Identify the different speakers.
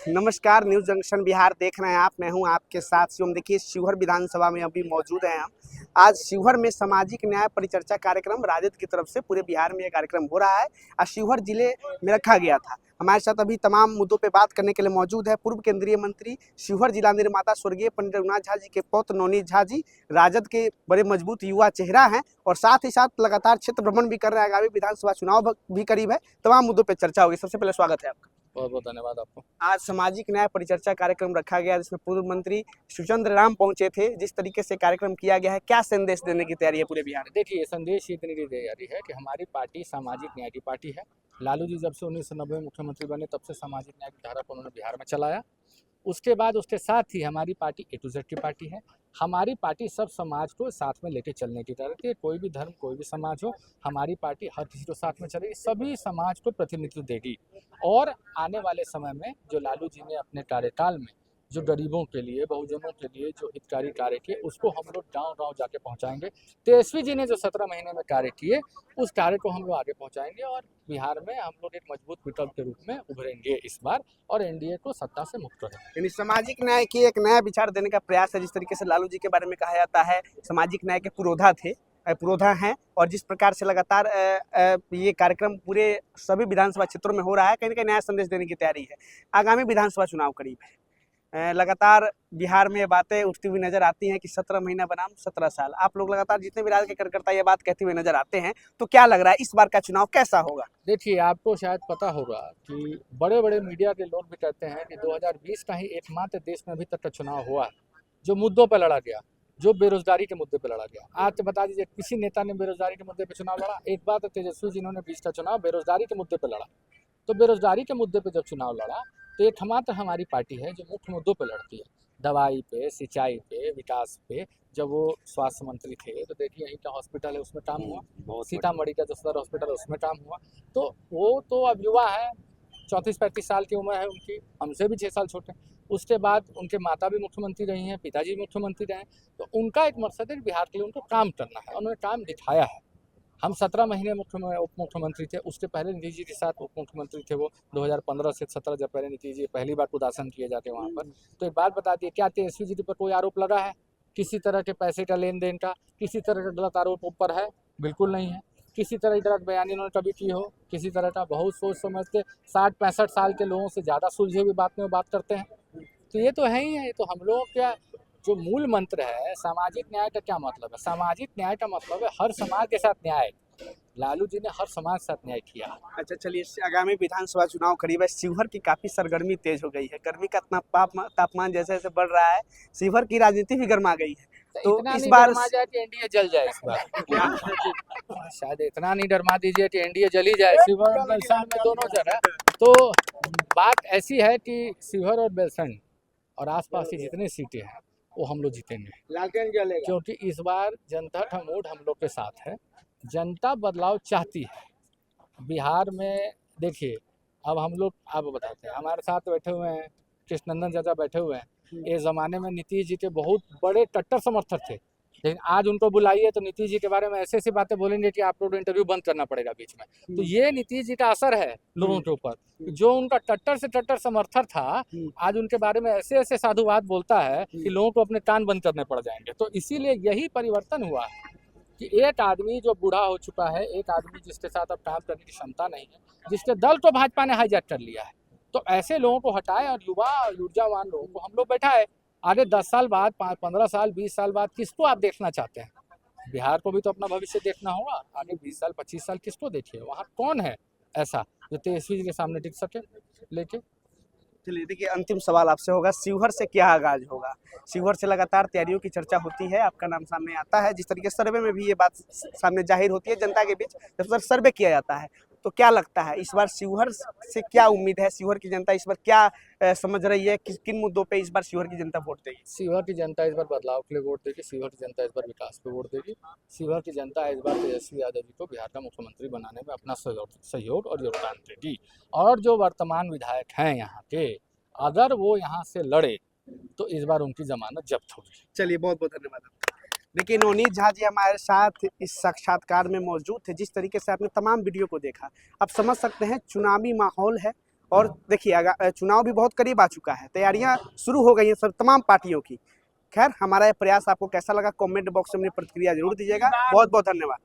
Speaker 1: नमस्कार, news junction Bihar देख रहे हैं आप। मैं हूं आपके साथ शिवम। देखिए, शिवहर विधानसभा में अभी मौजूद हैं हम। आज शिवहर में सामाजिक न्याय परिचर्चा कार्यक्रम राजद की तरफ से पूरे बिहार में ये कार्यक्रम हो रहा है। आज शिवहर जिले में रखा गया था। हमारे साथ अभी तमाम मुद्दों पे बात करने के लिए मौजूद है पूर्व केंद्रीय मंत्री, शिवहर जिला निर्माता स्वर्गीय पंडित रघुनाथ झा जी के पौत्र नवनीत झा जी। राजद के बड़े मजबूत युवा चेहरा हैं और साथ ही साथ लगातार क्षेत्र भ्रमण भी कर रहे हैं। आगामी विधानसभा चुनाव भी करीब है, तमाम मुद्दों पर चर्चा होगी। सबसे पहले स्वागत है आपका।
Speaker 2: बहुत बहुत धन्यवाद आपको।
Speaker 1: आज सामाजिक न्याय परिचर्चा कार्यक्रम रखा गया जिसमें पूर्व मंत्री सुचंद्र राम पहुंचे थे। जिस तरीके से कार्यक्रम किया गया है, क्या संदेश देने की तैयारी है पूरे बिहार में?
Speaker 2: देखिए, संदेश इतनी की तैयारी है कि हमारी पार्टी सामाजिक न्याय की पार्टी है। लालू जी जब से 1990 में मुख्यमंत्री बने तब से सामाजिक न्याय की धारा को उन्होंने बिहार में चलाया। उसके बाद उसके साथ ही हमारी पार्टी A to Z की पार्टी है। हमारी पार्टी सब समाज को साथ में लेके चलने की तरह है। कोई भी धर्म, कोई भी समाज हो, हमारी पार्टी हर किसी को साथ में चलेगी, सभी समाज को प्रतिनिधित्व देगी। और आने वाले समय में जो लालू जी ने अपने कार्यकाल में जो गरीबों के लिए, बहुजनों के लिए जो हितकारी कार्य किए, उसको हम लोग गाँव-गाँव जाके पहुँचाएंगे। तेजस्वी जी ने जो 17 महीने में कार्य किए, उस कार्य को हम लोग आगे पहुँचाएंगे और बिहार में हम लोग एक मजबूत विकल्प के रूप में उभरेंगे इस बार और एनडीए को सत्ता से मुक्त करेंगे।
Speaker 1: यानी सामाजिक न्याय की एक नया विचार देने का प्रयास है। जिस तरीके से लालू जी के बारे में कहा जाता है, सामाजिक न्याय के पुरोधा थे, पुरोधा हैं, और जिस प्रकार से लगातार ये कार्यक्रम पूरे सभी विधानसभा क्षेत्रों में हो रहा है, कहीं ना कहीं नया संदेश देने की तैयारी है। आगामी विधानसभा चुनाव करीब है। लगातार बिहार में ये बातें उठती हुई नजर आती हैं कि 17 महीना बनाम 17 साल। आप लोग लगातार जितने भी राज्य के कार्यकर्ता ये बात कहते हुए नजर आते हैं, तो क्या लग रहा है इस बार का चुनाव कैसा होगा?
Speaker 2: देखिए, आपको शायद पता होगा कि बड़े बड़े मीडिया के लोग भी कहते हैं कि 2020 का ही एकमात्र देश में अभी तक का चुनाव हुआ जो मुद्दों पर लड़ा गया, जो बेरोजगारी के मुद्दे पर लड़ा गया। आज तो बता दीजिए, किसी नेता ने बेरोजगारी के मुद्दे पर चुनाव लड़ा? एक बार तो तेजस्वी जिन्होंने 20 का चुनाव बेरोजगारी के मुद्दे पर लड़ा। तो बेरोजगारी के मुद्दे पर जब चुनाव लड़ा तो एकमात्र हमारी पार्टी है जो मुख्य मुद्दों पर लड़ती है। दवाई पे, सिंचाई पे, विकास पे। जब वो स्वास्थ्य मंत्री थे तो देखिए, यहीं का हॉस्पिटल है उसमें काम हुआ, सीतामढ़ी का जो सदर हॉस्पिटल है उसमें काम हुआ। तो वो तो अब युवा है, 34-35 साल की उम्र है उनकी, हमसे भी 6 साल छोटे। उसके बाद उनके माता भी मुख्यमंत्री रही हैं, पिताजी भी मुख्यमंत्री रहे हैं। तो उनका एक मकसद है बिहार के लिए उनको काम करना है, उन्होंने काम दिखाया है। हम 17 महीने उप मुख्यमंत्री थे। उसके पहले नीतीश जी के साथ उप मुख्यमंत्री थे वो 2015 से 17, जब पहले नीतीश जी पहली बार उदासन किए जाते वहाँ पर। तो एक बात बता दिए, क्या तेजस्वी जी पर कोई आरोप लगा है किसी तरह के पैसे का लेन देन का, किसी तरह का गलत आरोप ऊपर है? बिल्कुल नहीं है। किसी तरह की गलत बयानी उन्होंने कभी की हो किसी तरह का? बहुत सोच समझ के 60-65 साल के लोगों से ज़्यादा सुलझे हुई बात में बात करते हैं। तो ये तो है ही है। ये तो हम लोगों का जो मूल मंत्र है, सामाजिक न्याय का क्या मतलब है? सामाजिक न्याय का मतलब है हर समाज के साथ न्याय। लालू जी ने हर समाज के साथ न्याय किया।
Speaker 1: अच्छा, चलिए, आगामी विधानसभा चुनाव करीब है। शिवहर की काफी सरगर्मी तेज हो गई है। गर्मी का इतना तापमान जैसे जैसे बढ़ रहा है, शिवहर की राजनीति भी गर्मा गई है। तो
Speaker 2: इतना
Speaker 1: इस
Speaker 2: नहीं
Speaker 1: बार
Speaker 2: डरमा जाए कि एनडीए जल जाए इस बार। शायद इतना नहीं डरमा दीजिए कि एनडीए जल ही जाए। शिवहर और बेलसंड में दोनों जगह। तो बात ऐसी है कि शिवहर और बेलसंड और आसपास की जितनी सीटें हैं वो हम लोग जीतेंगे,
Speaker 1: लालटेन जलेगा,
Speaker 2: क्योंकि इस बार जनता का मूड हम लोग के साथ है। जनता बदलाव चाहती है बिहार में। देखिए, अब हम लोग अब बताते हैं, हमारे साथ बैठे हुए हैं कृष्णनंदन चाचा बैठे हुए हैं। ये ज़माने में नीतीश जी के बहुत बड़े कट्टर समर्थक थे, लेकिन आज उनको बुलाइए तो नीतीश जी के बारे में ऐसी ऐसी बातें बोलेंगे कि आप लोग को इंटरव्यू बंद करना पड़ेगा बीच में। तो ये नीतीश जी का असर है लोगों के ऊपर। जो उनका कट्टर से कट्टर समर्थक था, आज उनके बारे में ऐसे ऐसे साधुवाद बोलता है कि लोगों को अपने कान बंद करने पड़ जाएंगे। तो इसीलिए यही परिवर्तन हुआ कि एक आदमी जो बूढ़ा हो चुका है, एक आदमी जिसके साथ अब काम करने की क्षमता नहीं है, जिसके दल को भाजपा ने हाईजैक कर लिया है, तो ऐसे लोगों को हटाए और युवा ऊर्जावान लोगों को हम लोग बैठाए। आगे 10 साल बाद, 15 साल, 20 साल बाद किसको आप देखना चाहते हैं? बिहार को भी तो अपना भविष्य देखना होगा। आगे 20 साल, 25 साल किसको देखिए? वहाँ कौन है ऐसा जो तेजस्वी जी के सामने टिक सके लेके?
Speaker 1: चलिए, देखिए, अंतिम सवाल आपसे होगा, शिवहर से क्या आगाज होगा? शिवहर से लगातार तैयारियों की चर्चा होती है, आपका नाम सामने आता है। जिस तरीके सर्वे में भी ये बात सामने जाहिर होती है जनता के बीच, जब सर्वे किया जाता है, तो क्या लगता है इस बार शिवहर से क्या उम्मीद है? शिवहर की जनता इस बार क्या समझ रही है? किन मुद्दों पे इस बार शिवहर की जनता वोट देगी?
Speaker 2: शिवहर की जनता इस बार बदलाव के लिए वोट देगी। शिवहर की जनता इस बार विकास पे वोट देगी। शिवहर की जनता इस बार तेजस्वी यादव जी को बिहार का मुख्यमंत्री बनाने में अपना सहयोग और योगदान देगी। और जो वर्तमान विधायक हैं यहाँ के, अगर वो यहाँ से लड़े तो इस बार उनकी जमानत जब्त होगी।
Speaker 1: चलिए, बहुत बहुत धन्यवाद आपका। देखिए, नवनीत झा जी हमारे साथ इस साक्षात्कार में मौजूद थे। जिस तरीके से आपने तमाम वीडियो को देखा, आप समझ सकते हैं चुनावी माहौल है और देखिए चुनाव भी बहुत करीब आ चुका है, तैयारियां शुरू हो गई हैं सब तमाम पार्टियों की। खैर, हमारा ये प्रयास आपको कैसा लगा कमेंट बॉक्स में अपनी प्रतिक्रिया जरूर दीजिएगा। बहुत बहुत धन्यवाद।